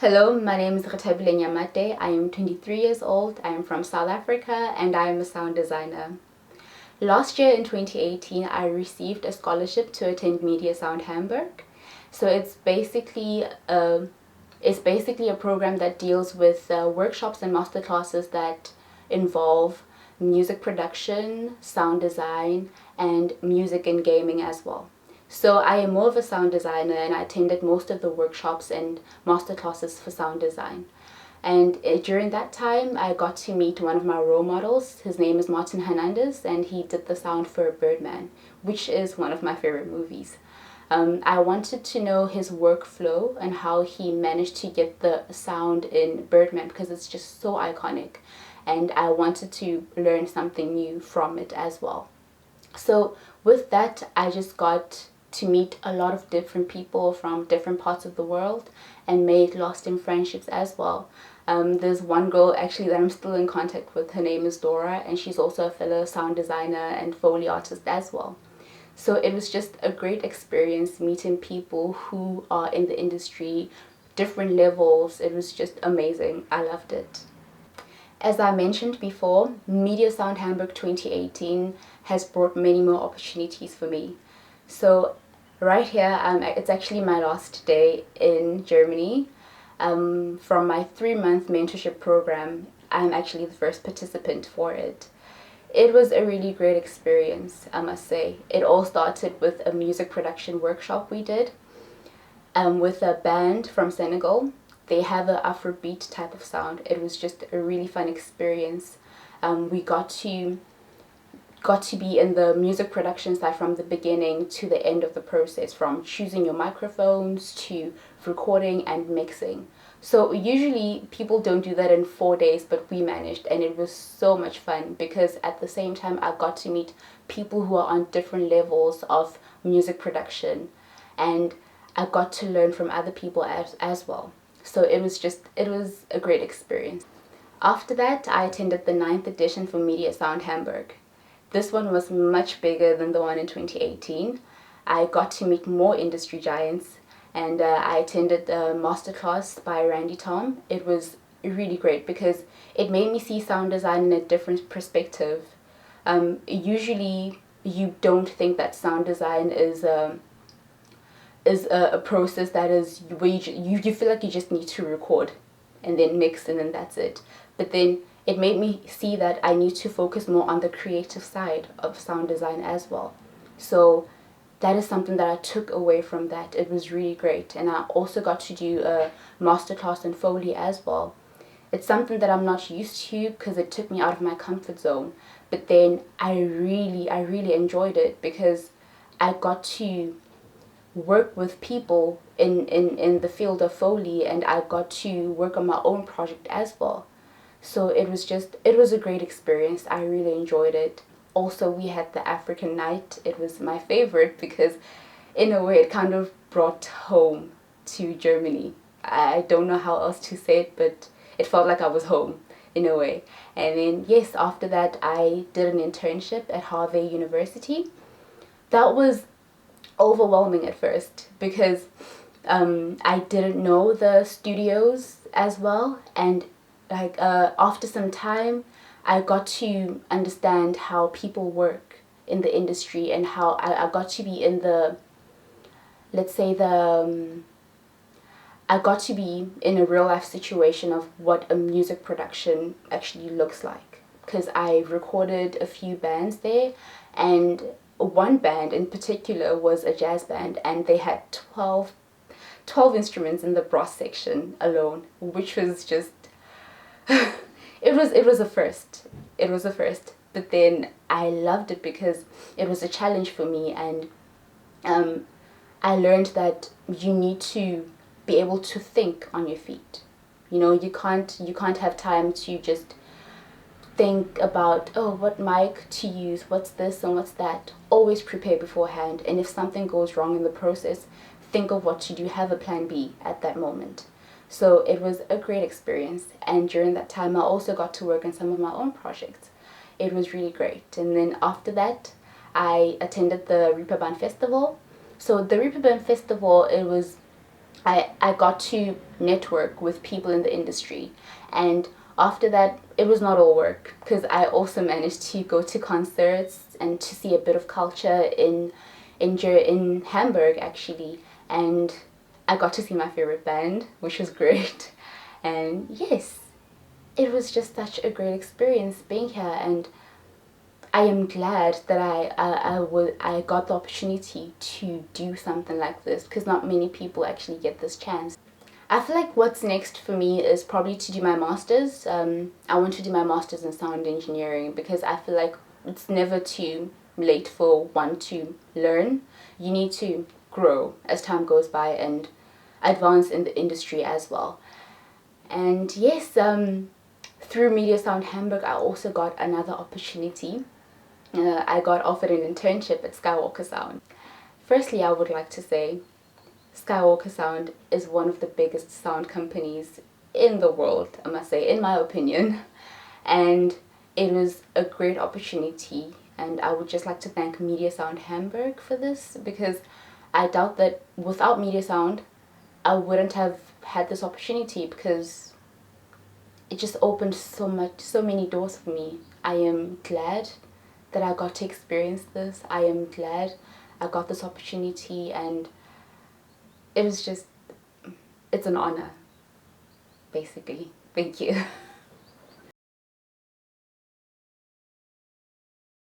Hello, my name is Rehthabile Nyamate. I am 23 years old. I am from South Africa and I am a sound designer. Last year in 2018, I received a scholarship to attend MediaSoundHamburg. So it's basically a program that deals with workshops and masterclasses that involve music production, sound design, and music and gaming as well. So I am more of a sound designer and I attended most of the workshops and masterclasses for sound design. And during that time, I got to meet one of my role models. His name is Martin Hernandez, and he did the sound for Birdman, which is one of my favorite movies. I wanted to know his workflow and how he managed to get the sound in Birdman because it's just so iconic. And I wanted to learn something new from it as well. So with that, I just got to meet a lot of different people from different parts of the world and made lasting friendships as well. There's one girl actually that I'm still in contact with. Her name is Dora, and she's also a fellow sound designer and Foley artist as well. So it was just a great experience meeting people who are in the industry, different levels. It was just amazing. I loved it. As I mentioned before, MediaSoundHamburg 2018 has brought many more opportunities for me. So right here, it's actually my last day in Germany. From my 3-month mentorship program, I'm actually the first participant for it. It was a really great experience, I must say. It all started with a music production workshop we did with a band from Senegal. They have an Afrobeat type of sound. It was just a really fun experience. We got to be in the music production side from the beginning to the end of the process, from choosing your microphones to recording and mixing. So usually people don't do that in 4 days, but we managed, and it was so much fun because at the same time I got to meet people who are on different levels of music production, and I got to learn from other people as well. So it was a great experience. After that, I attended the 9th edition for MediaSoundHamburg. This one was much bigger than the one in 2018. I got to meet more industry giants, and I attended a masterclass by Randy Tom. It was really great because it made me see sound design in a different perspective. Usually, you don't think that sound design is a process that is where you feel like you just need to record and then mix and then that's it. But then it made me see that I need to focus more on the creative side of sound design as well. So that is something that I took away from that. It was really great. And I also got to do a masterclass in Foley as well. It's something that I'm not used to because it took me out of my comfort zone. But then I really enjoyed it because I got to work with people in the field of Foley, and I got to work on my own project as well. So it was a great experience. I really enjoyed it. Also, we had the African night. It was my favorite because in a way it kind of brought home to Germany. I don't know how else to say it, but it felt like I was home in a way. And then yes, after that I did an internship at Harvey University. That was overwhelming at first because I didn't know the studios as well, and after some time I got to understand how people work in the industry and how I got to be in the, let's say I got to be in a real life situation of what a music production actually looks like, because I recorded a few bands there, and one band in particular was a jazz band, and they had 12 instruments in the brass section alone, which was just it was a first. It was a first. But then I loved it because it was a challenge for me, and I learned that you need to be able to think on your feet. You know, you can't have time to just think about, oh, what mic to use, what's this and what's that. Always prepare beforehand, and if something goes wrong in the process, think of what to do, have a plan B at that moment. So it was a great experience, and during that time I also got to work on some of my own projects. It was really great. And then after that I attended the Reeperbahn Festival. So the Reeperbahn Festival, it was I got to network with people in the industry, and after that it was not all work, because I also managed to go to concerts and to see a bit of culture in Hamburg actually, and I got to see my favorite band, which was great. And yes, it was just such a great experience being here, and I am glad that I got the opportunity to do something like this, because not many people actually get this chance. I feel like what's next for me is probably to do my master's. I want to do my master's in sound engineering, because I feel like it's never too late for one to learn. You need to grow as time goes by and advance in the industry as well. And yes, through MediaSoundHamburg, I also got another opportunity. I got offered an internship at Skywalker Sound. Firstly, I would like to say Skywalker Sound is one of the biggest sound companies in the world, I must say, in my opinion. And it was a great opportunity, and I would just like to thank MediaSoundHamburg for this, because I doubt that without MediaSound I wouldn't have had this opportunity, because it just opened so many doors for me. I am glad that I got to experience this. I am glad I got this opportunity, and it was just, it's an honor, basically. Thank you.